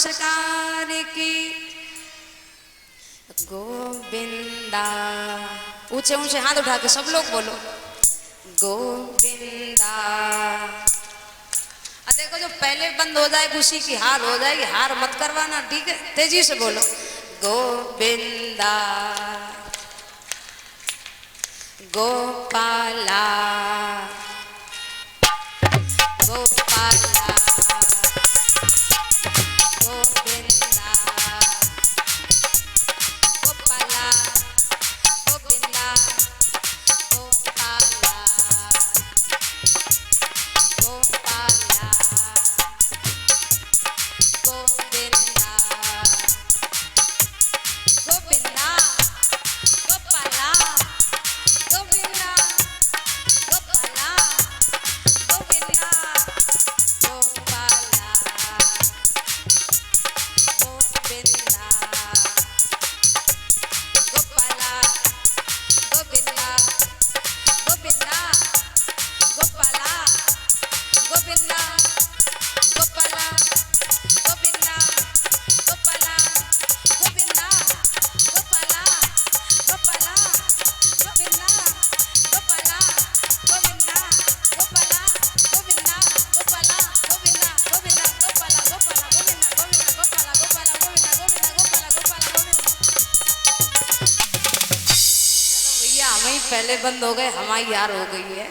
सरकार की गोविंदा। ऊंचे ऊंचे हाथ उठा के सब लोग बोलो गोविंदा। देखो जो पहले बंद हो जाए उसी की हार हो जाएगी, हार मत करवाना, ठीक है? तेजी से बोलो गोविंदा गोपाला गोपाला गोविंदा गोपाला गोविंदा गोपाला गोपाला गोविंदा गोविंदा गोपाला गोविंदा गोपाला गोविंदा गोपाला गोविंदा गोपाला गोविंदा गोविंदा गोपाला गोविंदा गोपाला गोविंदा गोपाला गोविंदा गोपाला गोपाला गोविंदा गोपाला गोविंदा गोपाला गोविंदा गोपाला गोविंदा गोविंदा गोपाला गोपाला गोविंदा गोविंदा गोपाला गोपाला गोविंदा गोविंदा गोपाला गोपाला गोविंदा। चलो भैया हमें पहले बंद हो गए, हमारी यार हो गई है।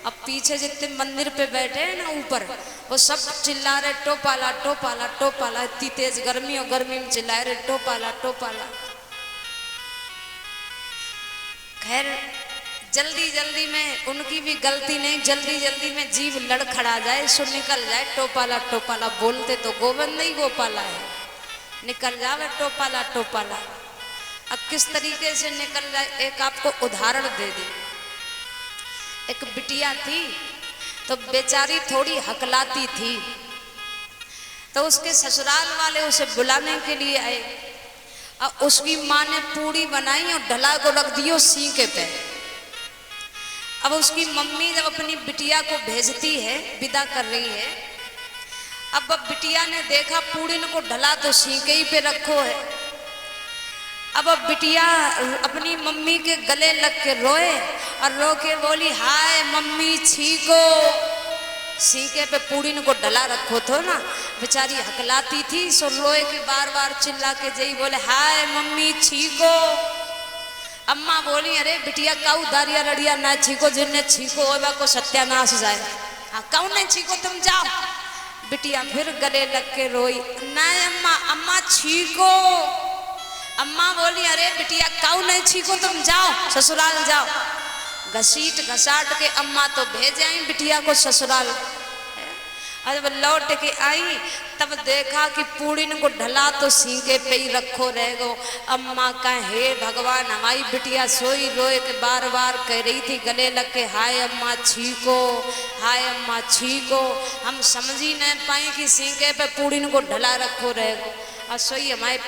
अब पीछे जितने मंदिर पे बैठे हैं ना ऊपर, वो सब चिल्ला रहे टोपाला टोपाला टोपाला। इतनी तेज गर्मी और गर्मी में चिल्ला रहे टोपाला टोपाला। खैर जल्दी जल्दी में उनकी भी गलती नहीं, जल्दी जल्दी में जीव लड़खड़ा जाए सो निकल जाए टोपाला टोपाला। बोलते तो गोविंद ही गोपाला है, निकल जावे टोपाला टोपाला। अब किस तरीके से निकल जाए, एक आपको उदाहरण दे दी। एक बिटिया थी तो बेचारी थोड़ी हकलाती थी, तो उसके ससुराल वाले उसे बुलाने के लिए आए और उसकी माँ ने पूड़ी बनाई और ढला को रख दियो सीके पे। अब उसकी मम्मी जब अपनी बिटिया को भेजती है, विदा कर रही है, अब बिटिया ने देखा पूड़ी को ढला तो सीके ही पे रखो है। अब बिटिया अपनी मम्मी के गले लग के रोए और रो के बोली हाय मम्मी छीको। सीके पे पूड़ी को डला रखो तो ना, बेचारी हकलाती थी सो रोए के बार बार चिल्ला के जई बोले हाय मम्मी छीको। अम्मा बोली अरे बिटिया काऊ दारिया रड़िया ना छीको, जिनने छीको होगा को सत्यानाश जाए। हाँ काऊ नहीं छीको तुम जाओ। बिटिया फिर गले लग के रोई नहीं अम्मा अम्मा छीको। अम्मा बोली अरे बिटिया काऊ नहीं छीको तुम जाओ ससुराल जाओ। घसीट घसाट के अम्मा तो भेज आई बिटिया को ससुराल। और जब लौट के आई तब देखा कि पूड़ी को ढला तो सीके पे ही रखो रह गो। अम्मा का हे भगवान, हमारी बिटिया सोई रोए के बार बार कह रही थी गले लग के हाय अम्मा छीको हाय अम्मा छीको। हम समझ ही नहीं पाए कि सीके पे पूड़ी को ढला रखो रह गो। और सोई हमारे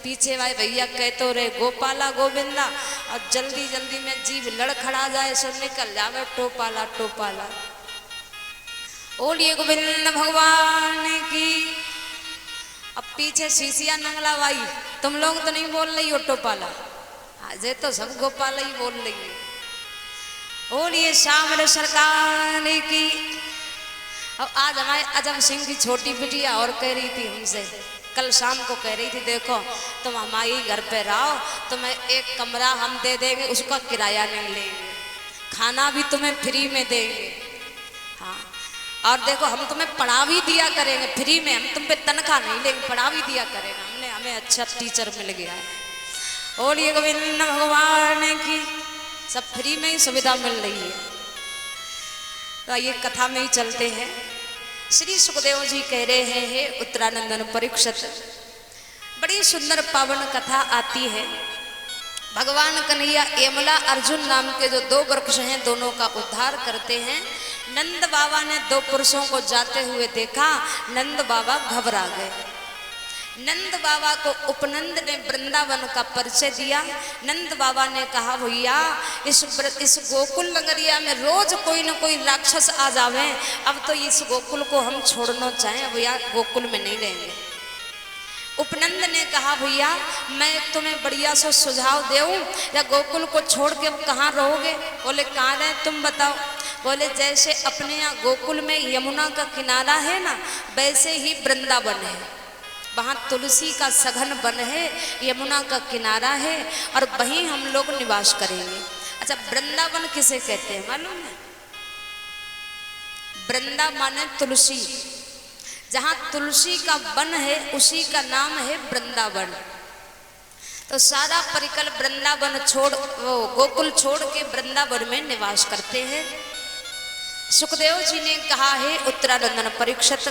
पीछे वाले भैया कहते रहे गोपाला गोविंदा, और जल्दी जल्दी में जीव लड़खड़ा जाए सो निकल जावे टोपाला टोपाला। बोलिए गोविंद भगवान की। अब पीछे शीशिया नंगला भाई, तुम लोग तो नहीं बोल रही हो टोपाला, आज तो सब गोपाला ही बोल रही है। बोलिए श्यामल सरकार की। अब आज हमारे अजम सिंह की छोटी बिटिया और कह रही थी हमसे, कल शाम को कह रही थी देखो तुम हमारे घर पे रहो, तुम्हें एक कमरा हम दे देंगे, उसका किराया नहीं लेंगे, खाना भी तुम्हें फ्री में देंगे। हाँ और देखो हम तुम्हें पढ़ा भी दिया करेंगे फ्री में, हम तुम पे तनख्वाह नहीं लेंगे, पढ़ा भी दिया करेंगे। हमें अच्छा टीचर मिल गया है। बोलिए गोविंद भगवान की। सब फ्री में ही सुविधा मिल रही है। तो ये कथा में ही चलते हैं। श्री सुखदेव जी कह रहे हैं उत्तरानंदन परीक्षित, बड़ी सुंदर पावन कथा आती है। भगवान कन्हैया यमला अर्जुन नाम के जो दो वृक्ष हैं दोनों का उद्धार करते हैं। नंद बाबा ने दो पुरुषों को जाते हुए देखा, नंद बाबा घबरा गए। नंद बाबा को उपनंद ने वृंदावन का परिचय दिया। नंद बाबा ने कहा भैया इस गोकुल नगरिया में रोज कोई न कोई राक्षस आ जावे, अब तो इस गोकुल को हम छोड़ना चाहें भैया, गोकुल में नहीं रहेंगे। उपनंद ने कहा भैया मैं तुम्हें बढ़िया सा सुझाव दूं, या गोकुल को छोड़ के अब कहाँ रहोगे? बोले कहाँ रहे तुम बताओ। बोले जैसे अपने यहाँ गोकुल में यमुना का किनारा है ना, वैसे ही वृंदावन है, वहाँ तुलसी का सघन वन है, यमुना का किनारा है, और वहीं हम लोग निवास करेंगे। अच्छा, वृंदावन किसे कहते हैं मालूम है? वृंदा माने तुलसी, जहाँ तुलसी का वन है उसी का नाम है वृंदावन। तो सारा परिकल वृंदावन छोड़, वो गोकुल छोड़ के वृंदावन में निवास करते हैं। सुखदेव जी ने कहा है उत्तरानंदन परीक्षित,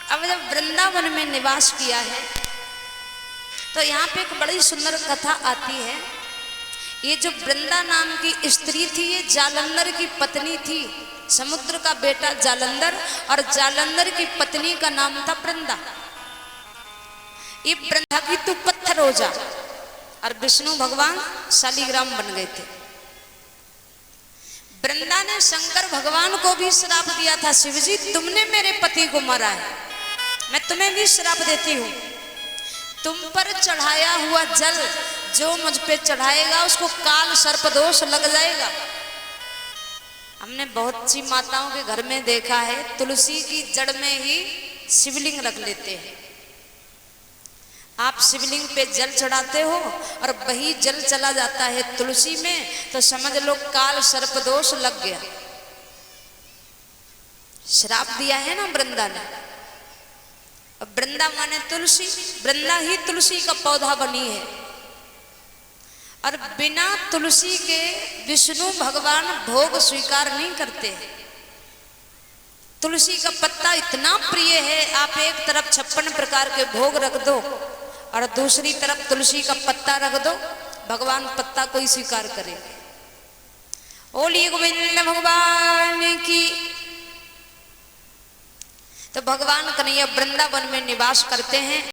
अब जब वृंदावन में निवास किया है तो यहाँ पे एक बड़ी सुंदर कथा आती है। ये जो वृंदा नाम की स्त्री थी, ये जालंधर की पत्नी थी, समुद्र का बेटा जालंधर, और जालंधर की पत्नी का नाम था वृंदा। ये वृंदा की तू पत्थर हो जा, और विष्णु भगवान शालिग्राम बन गए थे। वृंदा ने शंकर भगवान को भी श्राप दिया था, शिव जी तुमने मेरे पति को मारा है, मैं तुम्हें भी श्राप देती हूँ, तुम पर चढ़ाया हुआ जल जो मुझ पे चढ़ाएगा उसको काल सर्पदोष लग जाएगा। हमने बहुत सी माताओं के घर में देखा है, तुलसी की जड़ में ही शिवलिंग रख लेते हैं। आप शिवलिंग पे जल चढ़ाते हो और वही जल चला जाता है तुलसी में, तो समझ लो काल सर्पदोष लग गया। श्राप दिया है ना वृंदा ने। अब वृंदा माने तुलसी, वृंदा ही तुलसी का पौधा बनी है, और बिना तुलसी के विष्णु भगवान भोग स्वीकार नहीं करते। तुलसी का पत्ता इतना प्रिय है, आप एक तरफ 56 प्रकार के भोग रख दो और दूसरी तरफ तुलसी का पत्ता रख दो, भगवान पत्ता को ही स्वीकार करेंगे। बोलिए गोविंद भगवान की। तो भगवान कन्हैया वृंदावन में निवास करते हैं।